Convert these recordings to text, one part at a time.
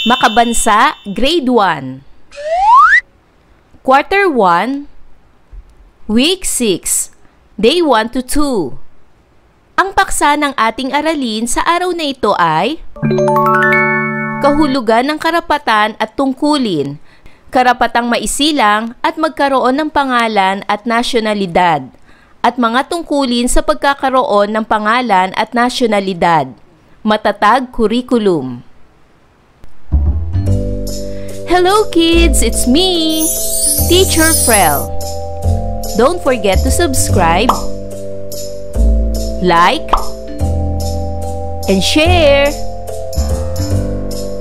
Makabansa, Grade 1. Quarter 1, Week 6, Day 1 to 2. Ang paksa ng ating aralin sa araw na ito ay kahulugan ng karapatan at tungkulin, karapatang maisilang at magkaroon ng pangalan at nasyonalidad, at mga tungkulin sa pagkakaroon ng pangalan at nasyonalidad. Matatag curriculum. Hello kids, it's me, Teacher Frel. Don't forget to subscribe, like, and share,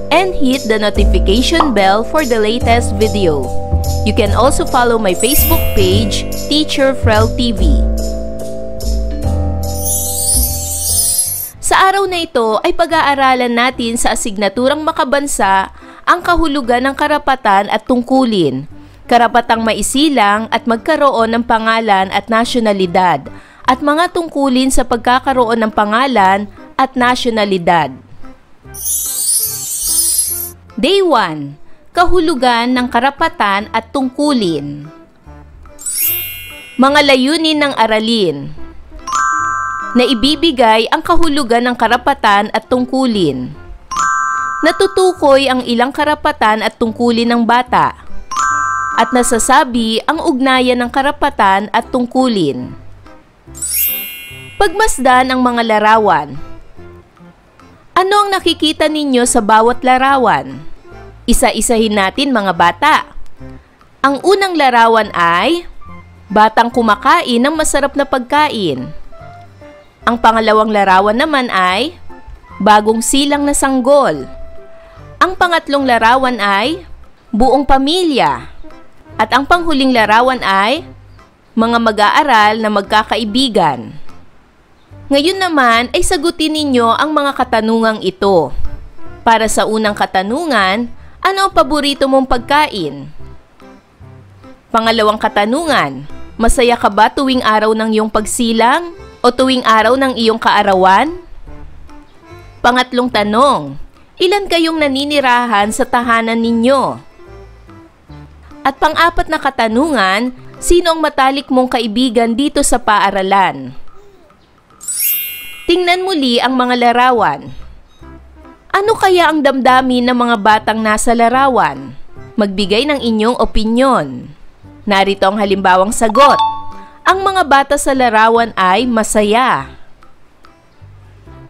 and hit the notification bell for the latest video. You can also follow my Facebook page, Teacher Frel TV. Sa araw na ito ay pag-aaralan natin sa asignaturang makabansa ang kahulugan ng karapatan at tungkulin, karapatang maisilang at magkaroon ng pangalan at nasyonalidad, at mga tungkulin sa pagkakaroon ng pangalan at nasyonalidad. Day 1. Kahulugan ng karapatan at tungkulin. Mga layunin ng aralin. Naibibigay ang kahulugan ng karapatan at tungkulin. Natutukoy ang ilang karapatan at tungkulin ng bata, at nasasabi ang ugnayan ng karapatan at tungkulin. Pagmasdan ang mga larawan. Ano ang nakikita ninyo sa bawat larawan? Isa-isahin natin mga bata. Ang unang larawan ay batang kumakain ng masarap na pagkain. Ang pangalawang larawan naman ay bagong silang na sanggol. Ang pangatlong larawan ay buong pamilya. At ang panghuling larawan ay mga mag-aaral na magkakaibigan. Ngayon naman ay sagutin ninyo ang mga katanungang ito. Para sa unang katanungan, ano ang paborito mong pagkain? Pangalawang katanungan, masaya ka ba tuwing araw ng iyong pagsilang o tuwing araw ng iyong kaarawan? Pangatlong tanong, ilan kayong naninirahan sa tahanan ninyo? At pang-apat na katanungan, sino ang matalik mong kaibigan dito sa paaralan? Tingnan muli ang mga larawan. Ano kaya ang damdamin ng mga batang nasa larawan? Magbigay ng inyong opinyon. Narito ang halimbawang sagot. Ang mga bata sa larawan ay masaya.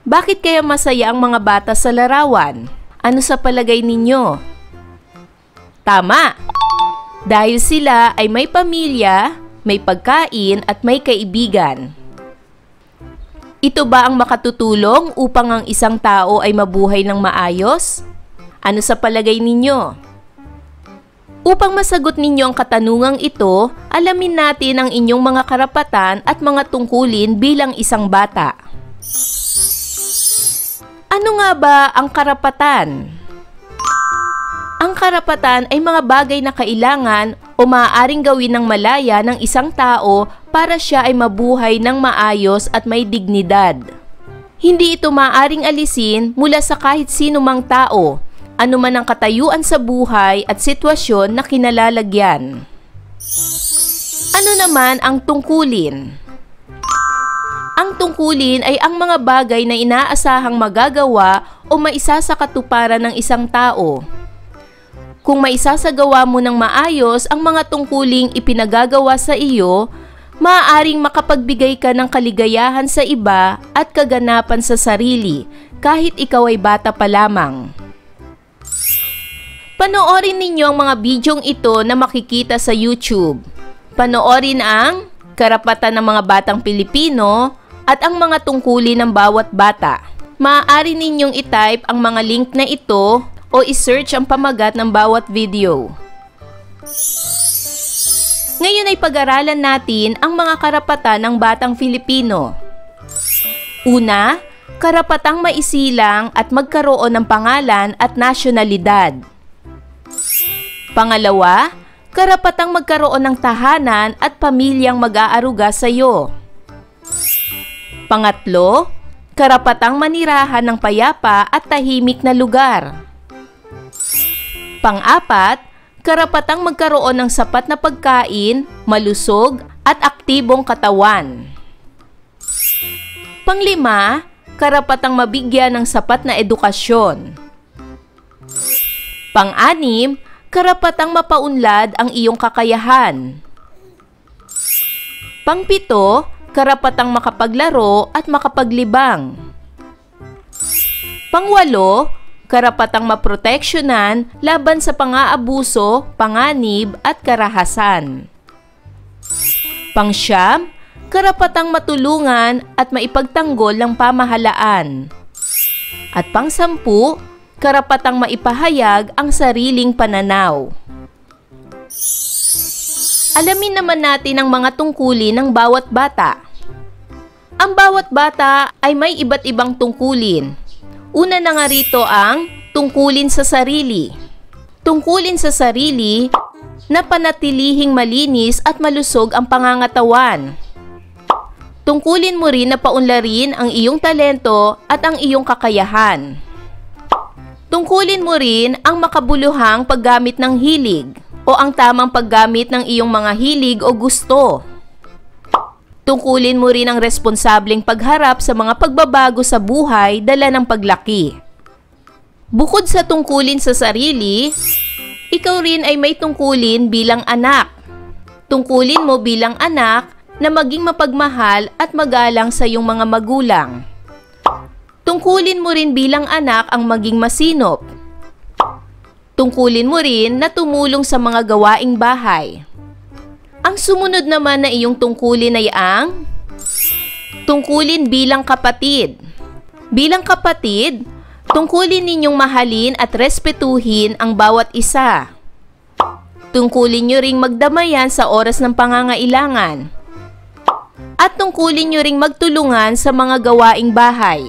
Bakit kaya masaya ang mga bata sa larawan? Ano sa palagay ninyo? Tama! Dahil sila ay may pamilya, may pagkain at may kaibigan. Ito ba ang makatutulong upang ang isang tao ay mabuhay ng maayos? Ano sa palagay ninyo? Upang masagot ninyo ang katanungang ito, alamin natin ang inyong mga karapatan at mga tungkulin bilang isang bata. Ano nga ba ang karapatan? Ang karapatan ay mga bagay na kailangan o maaaring gawin ng malaya ng isang tao para siya ay mabuhay ng maayos at may dignidad. Hindi ito maaaring alisin mula sa kahit sino mang tao, anuman ang katayuan sa buhay at sitwasyon na kinalalagyan. Ano naman ang tungkulin? Ang tungkulin ay ang mga bagay na inaasahang magagawa o maisasakatuparan ng isang tao. Kung maisasagawa mo ng maayos ang mga tungkuling ipinagagawa sa iyo, maaaring makapagbigay ka ng kaligayahan sa iba at kaganapan sa sarili kahit ikaw ay bata pa lamang. Panoorin ninyo ang mga bidyong ito na makikita sa YouTube. Panoorin ang Karapatan ng mga Batang Pilipino at ang mga tungkulin ng bawat bata. Maaari ninyong i-type ang mga link na ito o i-search ang pamagat ng bawat video. Ngayon ay pag-aralan natin ang mga karapatan ng batang Filipino. Una, karapatang maisilang at magkaroon ng pangalan at nasyonalidad. Pangalawa, karapatang magkaroon ng tahanan at pamilyang mag-aaruga sa iyo. Pangatlo, karapatang manirahan ng payapa at tahimik na lugar. Pang-apat, karapatang magkaroon ng sapat na pagkain, malusog at aktibong katawan. Pang-lima, karapatang mabigyan ng sapat na edukasyon. Pang-anim, karapatang mapaunlad ang iyong kakayahan. Pang-pito, karapatang makapaglaro at makapaglibang. Pang-walo, karapatang maproteksyonan laban sa pang-aabuso, panganib at karahasan. Pang-siyam, karapatang matulungan at maipagtanggol ng pamahalaan. At pang-sampu, karapatang maipahayag ang sariling pananaw. Alamin naman natin ang mga tungkulin ng bawat bata. Ang bawat bata ay may iba't ibang tungkulin. Una na nga rito ang tungkulin sa sarili. Tungkulin sa sarili na panatilihing malinis at malusog ang pangangatawan. Tungkulin mo rin na paunlarin ang iyong talento at ang iyong kakayahan. Tungkulin mo rin ang makabuluhang paggamit ng hilig o ang tamang paggamit ng iyong mga hilig o gusto. Tungkulin mo rin ang responsableng pagharap sa mga pagbabago sa buhay dala ng paglaki. Bukod sa tungkulin sa sarili, ikaw rin ay may tungkulin bilang anak. Tungkulin mo bilang anak na maging mapagmahal at magalang sa iyong mga magulang. Tungkulin mo rin bilang anak ang maging masinop. Tungkulin mo rin na tumulong sa mga gawaing bahay. Ang sumunod naman na iyong tungkulin ay ang tungkulin bilang kapatid. Bilang kapatid, tungkulin ninyong mahalin at respetuhin ang bawat isa. Tungkulin nyo ring magdamayan sa oras ng pangangailangan. At tungkulin nyo ring magtulungan sa mga gawaing bahay.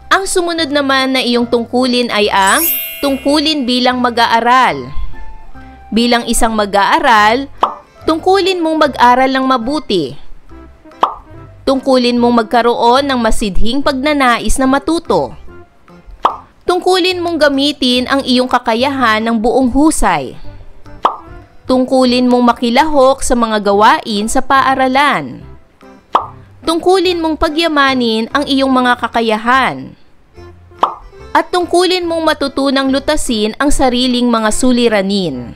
Ang sumunod naman na iyong tungkulin ay ang tungkulin bilang mag-aaral. Bilang isang mag-aaral, tungkulin mong mag-aral ng mabuti. Tungkulin mong magkaroon ng masidhing pagnanais na matuto. Tungkulin mong gamitin ang iyong kakayahan ng buong husay. Tungkulin mong makilahok sa mga gawain sa paaralan. Tungkulin mong pagyamanin ang iyong mga kakayahan. At tungkulin mong matutunang lutasin ang sariling mga suliranin.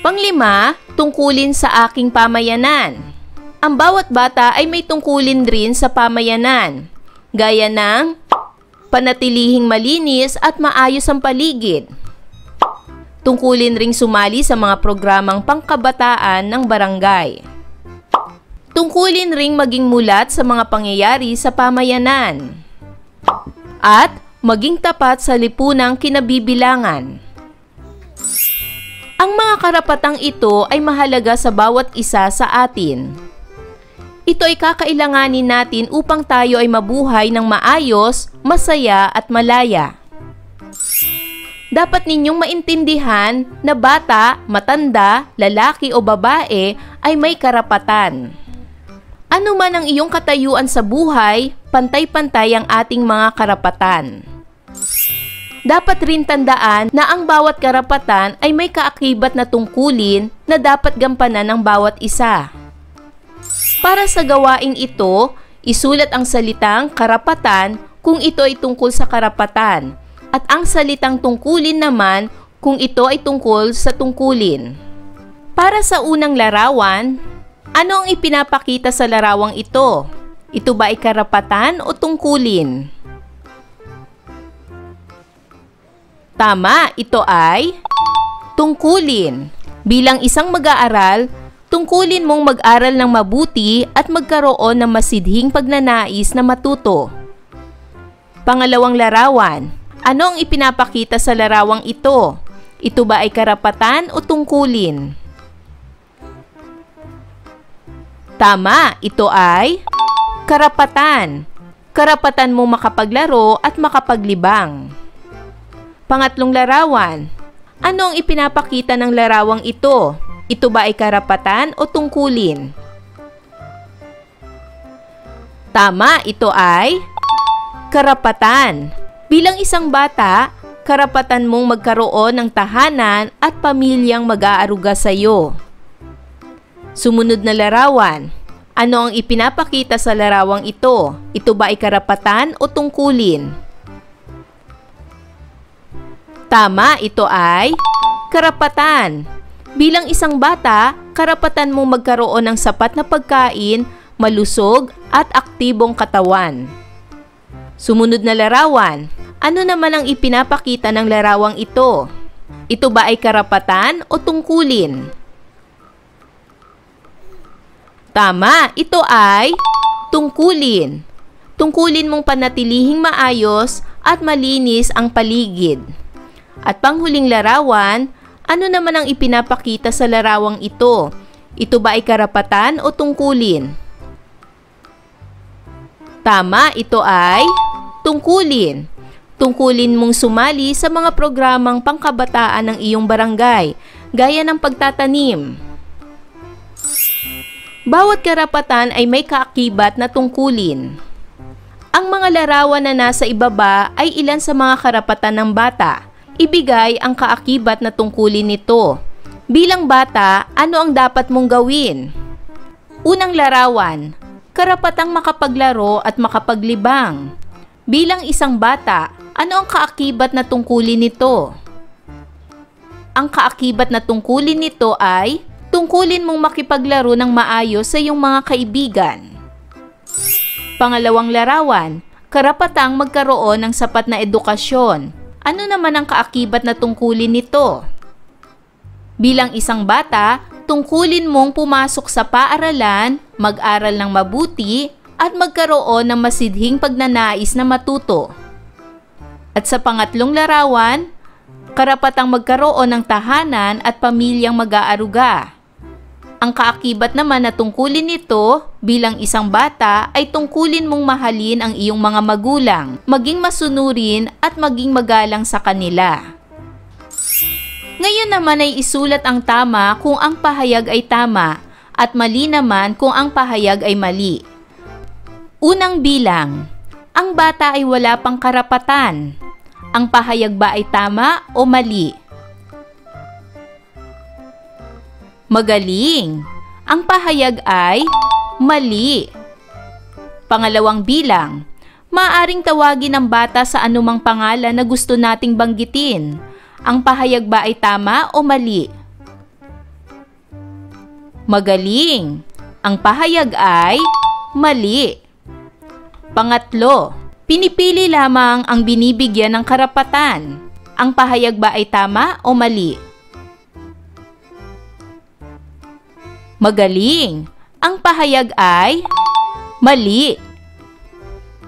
Pang-lima, tungkulin sa aking pamayanan. Ang bawat bata ay may tungkulin rin sa pamayanan, gaya ng panatilihing malinis at maayos ang paligid. Tungkulin ring sumali sa mga programang pangkabataan ng barangay. Tungkulin ring maging mulat sa mga pangyayari sa pamayanan. At maging tapat sa lipunang kinabibilangan. Ang mga karapatang ito ay mahalaga sa bawat isa sa atin. Ito ay kakailanganin natin upang tayo ay mabuhay ng maayos, masaya at malaya. Dapat ninyong maintindihan na bata, matanda, lalaki o babae ay may karapatan. Ano man ang iyong katayuan sa buhay, pantay-pantay ang ating mga karapatan. Dapat rin tandaan na ang bawat karapatan ay may kaakibat na tungkulin na dapat gampanan ng bawat isa. Para sa gawaing ito, isulat ang salitang karapatan kung ito ay tungkol sa karapatan at ang salitang tungkulin naman kung ito ay tungkol sa tungkulin. Para sa unang larawan, ano ang ipinapakita sa larawang ito? Ito ba ay karapatan o tungkulin? Tama, ito ay tungkulin. Bilang isang mag-aaral, tungkulin mong mag-aral ng mabuti at magkaroon ng masidhing pagnanais na matuto. Pangalawang larawan, ano ang ipinapakita sa larawang ito? Ito ba ay karapatan o tungkulin? Tama, ito ay karapatan. Karapatan mong makapaglaro at makapaglibang. Pangatlong larawan, ano ang ipinapakita ng larawang ito? Ito ba ay karapatan o tungkulin? Tama, ito ay karapatan. Bilang isang bata, karapatan mong magkaroon ng tahanan at pamilyang mag-aaruga sa iyo. Sumunod na larawan. Ano ang ipinapakita sa larawang ito? Ito ba ay karapatan o tungkulin? Tama, ito ay karapatan. Bilang isang bata, karapatan mong magkaroon ng sapat na pagkain, malusog at aktibong katawan. Sumunod na larawan. Ano naman ang ipinapakita ng larawang ito? Ito ba ay karapatan o tungkulin? Tama, ito ay tungkulin. Tungkulin mong panatilihing maayos at malinis ang paligid. At panghuling larawan, ano naman ang ipinapakita sa larawang ito? Ito ba ay karapatan o tungkulin? Tama, ito ay tungkulin. Tungkulin mong sumali sa mga programang pangkabataan ng iyong barangay, gaya ng pagtatanim. Bawat karapatan ay may kaakibat na tungkulin. Ang mga larawan na nasa ibaba ay ilan sa mga karapatan ng bata. Ibigay ang kaakibat na tungkulin nito. Bilang bata, ano ang dapat mong gawin? Unang larawan, karapatang makapaglaro at makapaglibang. Bilang isang bata, ano ang kaakibat na tungkulin nito? Ang kaakibat na tungkulin nito ay tungkulin mong makipaglaro ng maayos sa iyong mga kaibigan. Pangalawang larawan, karapatang magkaroon ng sapat na edukasyon. Ano naman ang kaakibat na tungkulin nito? Bilang isang bata, tungkulin mong pumasok sa paaralan, mag-aral ng mabuti, at magkaroon ng masidhing pagnanais na matuto. At sa pangatlong larawan, karapatang magkaroon ng tahanan at pamilyang mag-aaruga. Ang kaakibat naman na tungkulin nito bilang isang bata ay tungkulin mong mahalin ang iyong mga magulang, maging masunurin at maging magalang sa kanila. Ngayon naman ay isulat ang tama kung ang pahayag ay tama at mali naman kung ang pahayag ay mali. Unang bilang, ang bata ay wala pang karapatan. Ang pahayag ba ay tama o mali? Magaling! Ang pahayag ay mali. Pangalawang bilang, maaaring tawagin ang bata sa anumang pangalan na gusto nating banggitin. Ang pahayag ba ay tama o mali? Magaling! Ang pahayag ay mali. Pangatlo, pinipili lamang ang binibigyan ng karapatan. Ang pahayag ba ay tama o mali? Magaling! Ang pahayag ay mali.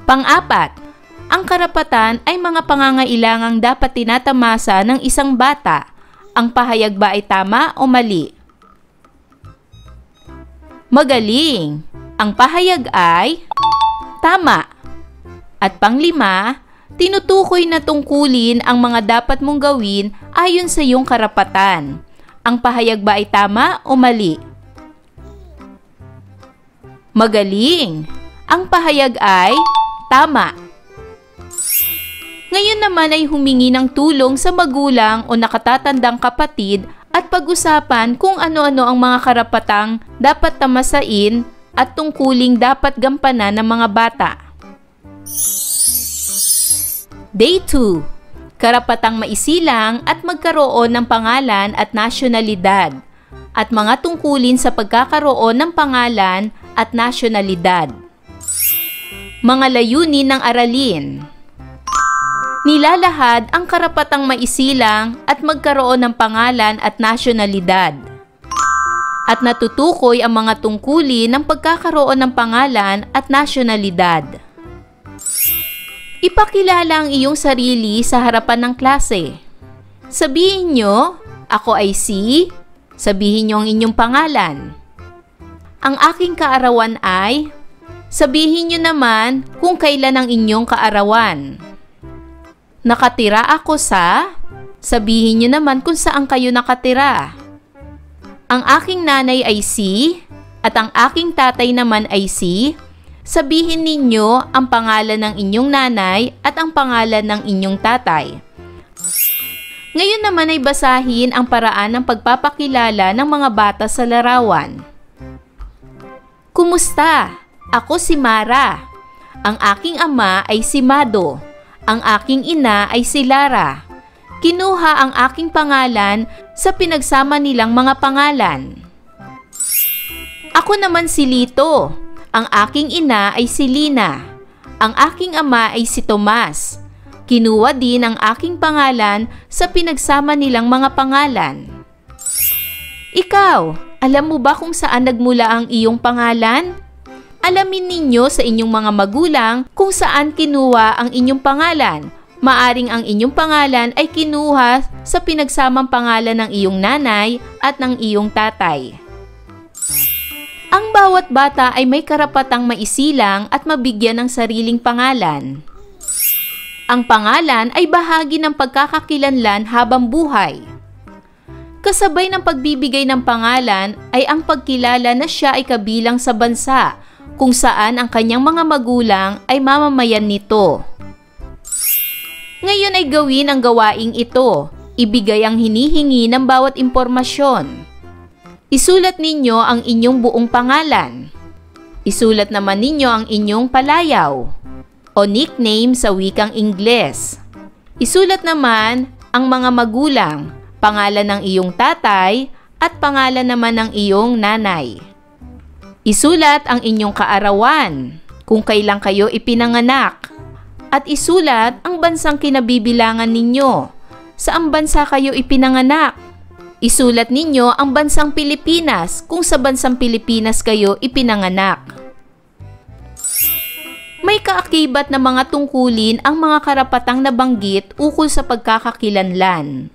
Pang-apat, ang karapatan ay mga pangangailangang dapat tinatamasa ng isang bata. Ang pahayag ba ay tama o mali? Magaling! Ang pahayag ay tama. At panglima, tinutukoy na tungkulin ang mga dapat mong gawin ayon sa iyong karapatan. Ang pahayag ba ay tama o mali? Magaling! Ang pahayag ay tama. Ngayon naman ay humingi ng tulong sa magulang o nakatatandang kapatid at pag-usapan kung ano-ano ang mga karapatang dapat tamasain at tungkuling dapat gampanan ng mga bata. Day 2. Karapatang maisilang at magkaroon ng pangalan at nasyonalidad at mga tungkulin sa pagkakaroon ng pangalan at nasyonalidad. Mga layunin ng aralin. Nilalahad ang karapatang maisilang at magkaroon ng pangalan at nasyonalidad. At natutukoy ang mga tungkulin ng pagkakaroon ng pangalan at nasyonalidad. Ipakilala ang iyong sarili sa harapan ng klase. Sabihin nyo, ako ay si, sabihin nyo ang inyong pangalan. Ang aking kaarawan ay, sabihin nyo naman kung kailan ang inyong kaarawan. Nakatira ako sa, sabihin nyo naman kung saan kayo nakatira. Ang aking nanay ay si, at ang aking tatay naman ay si, sabihin ninyo ang pangalan ng inyong nanay at ang pangalan ng inyong tatay. Ngayon naman ay basahin ang paraan ng pagpapakilala ng mga bata sa larawan. Kumusta? Ako si Mara. Ang aking ama ay si Mado. Ang aking ina ay si Lara. Kinuha ang aking pangalan sa pinagsama nilang mga pangalan. Ako naman si Lito. Ang aking ina ay si Lina. Ang aking ama ay si Tomas. Kinuha din ang aking pangalan sa pinagsama nilang mga pangalan. Ikaw, alam mo ba kung saan nagmula ang iyong pangalan? Alamin ninyo sa inyong mga magulang kung saan kinuha ang inyong pangalan. Maaring ang inyong pangalan ay kinuha sa pinagsamang pangalan ng iyong nanay at ng iyong tatay. Ang bawat bata ay may karapatang maisilang at mabigyan ng sariling pangalan. Ang pangalan ay bahagi ng pagkakakilanlan habang buhay. Kasabay ng pagbibigay ng pangalan ay ang pagkilala na siya ay kabilang sa bansa kung saan ang kanyang mga magulang ay mamamayan nito. Ngayon ay gawin ang gawaing ito. Ibigay ang hinihingi ng bawat impormasyon. Isulat ninyo ang inyong buong pangalan. Isulat naman ninyo ang inyong palayaw o nickname sa wikang Ingles. Isulat naman ang mga magulang, pangalan ng iyong tatay at pangalan naman ng iyong nanay. Isulat ang inyong kaarawan, kung kailan kayo ipinanganak. At isulat ang bansang kinabibilangan ninyo. Saang bansa kayo ipinanganak? Isulat ninyo ang bansang Pilipinas kung sa bansang Pilipinas kayo ipinanganak. May kaakibat na mga tungkulin ang mga karapatang nabanggit ukol sa pagkakakilanlan.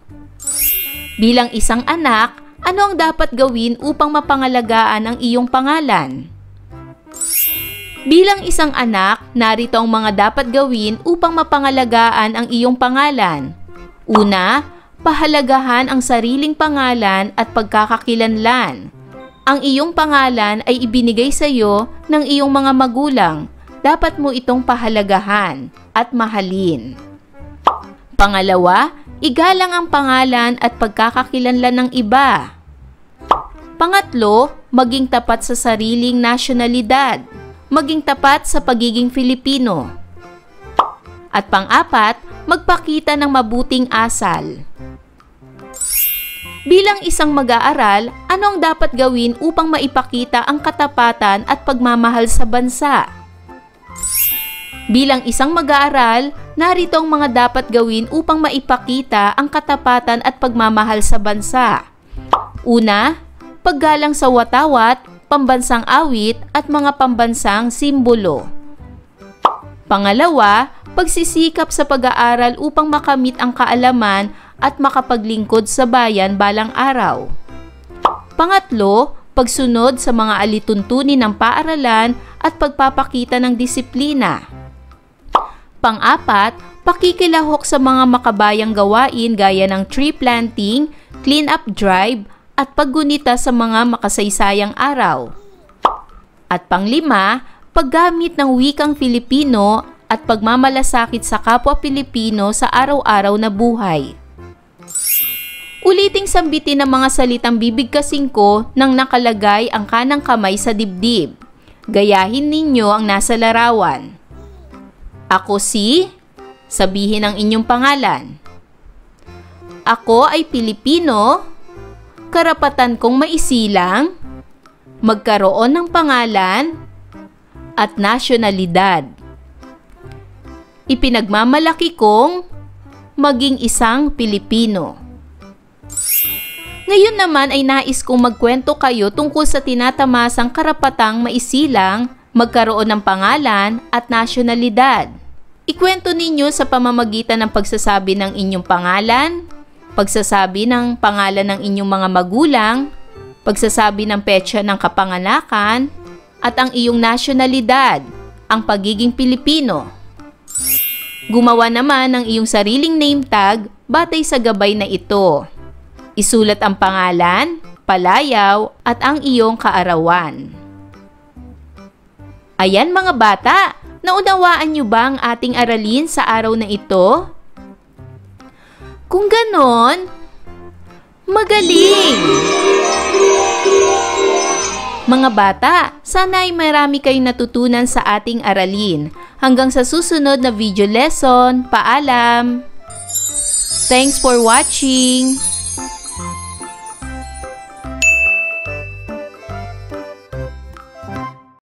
Bilang isang anak, ano ang dapat gawin upang mapangalagaan ang iyong pangalan? Bilang isang anak, narito ang mga dapat gawin upang mapangalagaan ang iyong pangalan. Una, pahalagahan ang sariling pangalan at pagkakakilanlan. Ang iyong pangalan ay ibinigay sa iyo ng iyong mga magulang. Dapat mo itong pahalagahan at mahalin. Pangalawa, igalang ang pangalan at pagkakakilanlan ng iba. Pangatlo, maging tapat sa sariling nasyonalidad. Maging tapat sa pagiging Filipino. At pang-apat, magpakita ng mabuting asal. Bilang isang mag-aaral, ano ang dapat gawin upang maipakita ang katapatan at pagmamahal sa bansa? Bilang isang mag-aaral, narito ang mga dapat gawin upang maipakita ang katapatan at pagmamahal sa bansa. Una, paggalang sa watawat, pambansang awit at mga pambansang simbolo. Pangalawa, pagsisikap sa pag-aaral upang makamit ang kaalaman at makapaglingkod sa bayan balang araw. Pangatlo, pagsunod sa mga alituntunin ng paaralan at pagpapakita ng disiplina. Pang-apat, pakikilahok sa mga makabayang gawain gaya ng tree planting, clean-up drive, at paggunita sa mga makasaysayang araw. At pang-lima, paggamit ng wikang Filipino at pagmamalasakit sa kapwa Pilipino sa araw-araw na buhay. Uliting sambitin ang mga salitang bibigkasin ko nang nakalagay ang kanang kamay sa dibdib. Gayahin ninyo ang nasa larawan. Ako si, sabihin ang inyong pangalan. Ako ay Pilipino, karapatan kong maisilang, magkaroon ng pangalan, at nasyonalidad. Ipinagmamalaki kong maging isang Pilipino. Ngayon naman ay nais kong magkwento kayo tungkol sa tinatamasang karapatang maisilang, magkaroon ng pangalan at nasyonalidad. Ikwento ninyo sa pamamagitan ng pagsasabi ng inyong pangalan, pagsasabi ng pangalan ng inyong mga magulang, pagsasabi ng petsa ng kapanganakan, at ang iyong nasyonalidad, ang pagiging Pilipino. Gumawa naman ng iyong sariling name tag batay sa gabay na ito. Isulat ang pangalan, palayaw, at ang iyong kaarawan. Ayan mga bata, naunawaan niyo ba ang ating aralin sa araw na ito? Kung ganon, magaling! Mga bata, sana ay marami kayong natutunan sa ating aralin. Hanggang sa susunod na video lesson, paalam! Thanks for watching!